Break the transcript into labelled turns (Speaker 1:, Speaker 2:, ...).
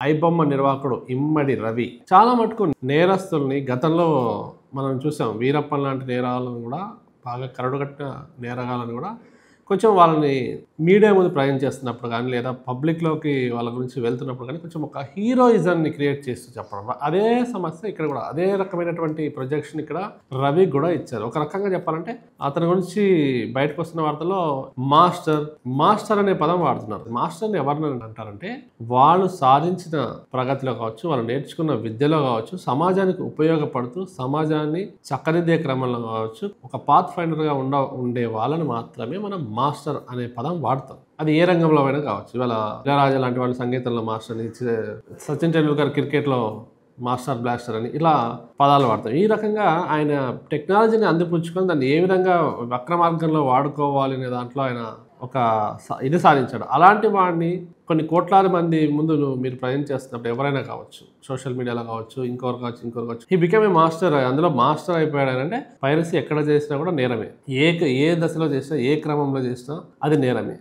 Speaker 1: ఐబొమ్మ నిర్వాహకుడు ఇమ్మడి రవి చాలా మటుకు నేరస్తుల్ని గతంలో మనం చూసాం. వీరప్పన్ లాంటి నేరాలను కూడా బాగా కరడుగట్టిన నేరగాళ్ళని కూడా కొంచెం వాళ్ళని మీడియా ముందు ప్రజెంట్ చేస్తున్నప్పుడు కానీ లేదా పబ్లిక్‌లోకి వాళ్ళ గురించి వెళ్తున్నప్పుడు కానీ కొంచెం ఒక హీరోయిజంని క్రియేట్ చేస్తూ చెప్పడం. అదే సమస్య ఇక్కడ కూడా అదే రకమైనటువంటి ప్రొజెక్షన్ ఇక్కడ రవికి కూడా ఇచ్చారు. ఒక రకంగా చెప్పాలంటే అతని గురించి బయటకొస్తున్న వార్తల్లో మాస్టర్ అనే పదం వాడుతున్నారు. మాస్టర్‌ని ఎవరిని అంటారంటే వాళ్ళు సాధించిన ప్రగతిలో కావచ్చు, వాళ్ళు నేర్చుకున్న విద్యలో కావచ్చు, సమాజానికి ఉపయోగపడుతూ సమాజాన్ని చక్కదిద్దే క్రమంలో కావచ్చు, ఒక పాత్ ఫైండర్‌గా ఉండే వాళ్ళని మాత్రమే మనం మాస్టర్ అనే పదం వాడతాం. అది ఏ రంగంలో అయినా కావచ్చు. ఇవాళ ఇళయరాజా లాంటి వాళ్ళు సంగీతంలో మాస్టర్ అని, సచిన్ టెండూల్కర్ క్రికెట్లో మాస్టర్ బ్లాస్టర్ అని ఇలా పదాలు వాడతాం. ఈ రకంగా ఆయన టెక్నాలజీని అందిపుచ్చుకొని దాన్ని ఏ విధంగా వక్ర మార్గంలో వాడుకోవాలి అనే దాంట్లో ఆయన ఒక ఇది సాధించాడు. అలాంటి వాడిని కొన్ని కోట్లాది మంది ముందు మీరు ప్రజెంట్ చేస్తున్నప్పుడు ఎవరైనా కావచ్చు, సోషల్ మీడియాలో కావచ్చు, ఇంకొకరు కావచ్చు, హీ బికమ్ ఏ మాస్టర్. అందులో మాస్టర్ అయిపోయాడు అంటే పైరసీ ఎక్కడ చేసినా కూడా నేరమే. ఏ దశలో చేసినా, ఏ క్రమంలో చేసినా అది నేరమే.